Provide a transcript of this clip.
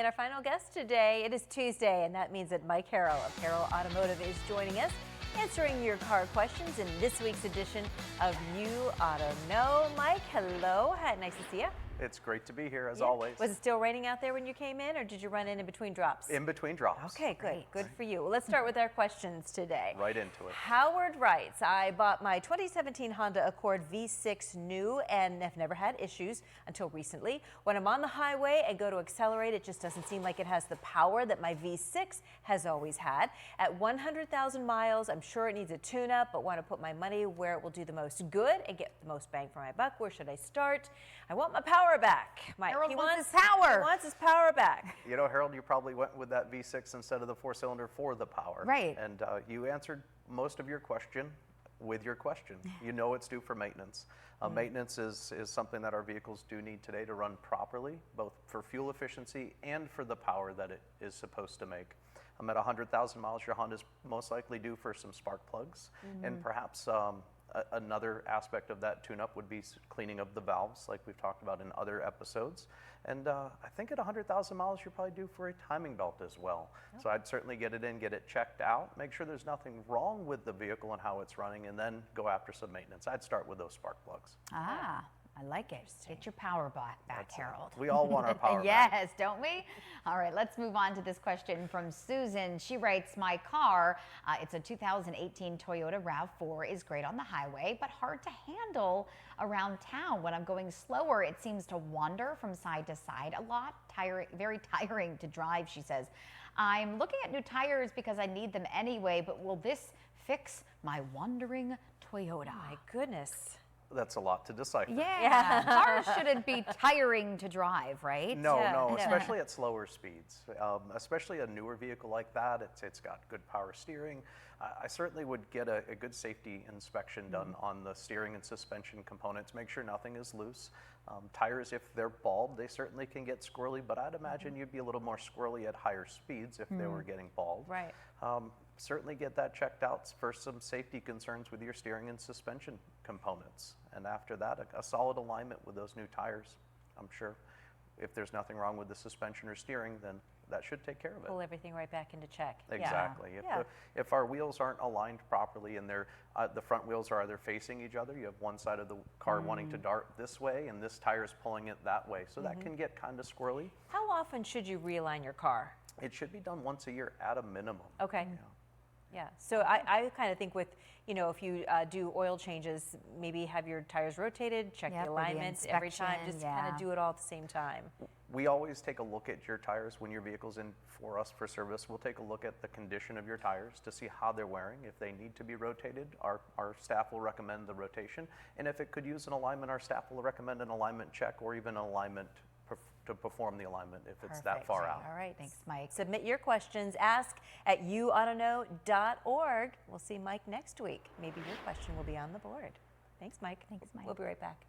And our final guest today, it is Tuesday, and that means that Mike Harrell of Harrell Automotive is joining us, answering your car questions in this week's edition of You Auto Know. Mike, hello. Nice to see you. It's great to be here, as always. Was it still raining out there when you came in, or did you run in between drops? In between drops. Okay, good. Good for you. Well, let's start with our questions today. Right into it. Howard writes, I bought my 2017 Honda Accord V6 new and have never had issues until recently. When I'm on the highway and go to accelerate, it just doesn't seem like it has the power that my V6 has always had. At 100,000 miles, I'm sure it needs a tune-up, but want to put my money where it will do the most good and get the most bang for my buck. Where should I start? I want my power back. Mike, he wants his power. He wants his power back. You know, Harold, you probably went with that V6 instead of the four-cylinder for the power. Right. And you answered most of your question with your question. You know it's due for maintenance. Maintenance is something that our vehicles do need today to run properly, both for fuel efficiency and for the power that it is supposed to make. At 100,000 miles, your Honda's most likely due for some spark plugs, and perhaps another aspect of that tune-up would be cleaning of the valves, like we've talked about in other episodes. And I think at 100,000 miles, you're probably due for a timing belt as well. So I'd certainly get it in, get it checked out, make sure there's nothing wrong with the vehicle and how it's running, and then go after some maintenance. I'd start with those spark plugs. Ah, I like it. Get your power back, Harold. We all want our power back. Yes, don't we? All right, let's move on to this question from Susan. She writes, my car, it's a 2018 Toyota RAV4, is great on the highway, but hard to handle around town. When I'm going slower, it seems to wander from side to side a lot. Very tiring to drive, she says. I'm looking at new tires because I need them anyway, but will this fix my wandering Toyota? My goodness. That's a lot to decipher. Yeah, cars shouldn't be tiring to drive, right? No, especially at slower speeds. Especially a newer vehicle like that, it's got good power steering. I certainly would get a good safety inspection done on the steering and suspension components, make sure nothing is loose. Tires, if they're bald, they certainly can get squirrely, but I'd imagine you'd be a little more squirrely at higher speeds if they were getting bald. Right. Certainly get that checked out for some safety concerns with your steering and suspension components. And after that, a solid alignment with those new tires. I'm sure if there's nothing wrong with the suspension or steering, then that should take care of it. Pull everything right back into check. Exactly. If our wheels aren't aligned properly and they're, the front wheels are either facing each other, you have one side of the car wanting to dart this way and this tire is pulling it that way. So that can get kind of squirrely. How often should you realign your car? It should be done once a year at a minimum. Okay. Yeah, so I kind of think with, if you do oil changes, maybe have your tires rotated, check the alignment every time, just kind of do it all at the same time. We always take a look at your tires when your vehicle's in for us for service. We'll take a look at the condition of your tires to see how they're wearing. If they need to be rotated, our staff will recommend the rotation. And if it could use an alignment, our staff will recommend an alignment check or even an alignment to perform the alignment if it's that far out. All right. Thanks, Mike. Submit your questions. Ask at youautoKnow.org. We'll see Mike next week. Maybe your question will be on the board. Thanks, Mike. Thanks, Mike. We'll be right back.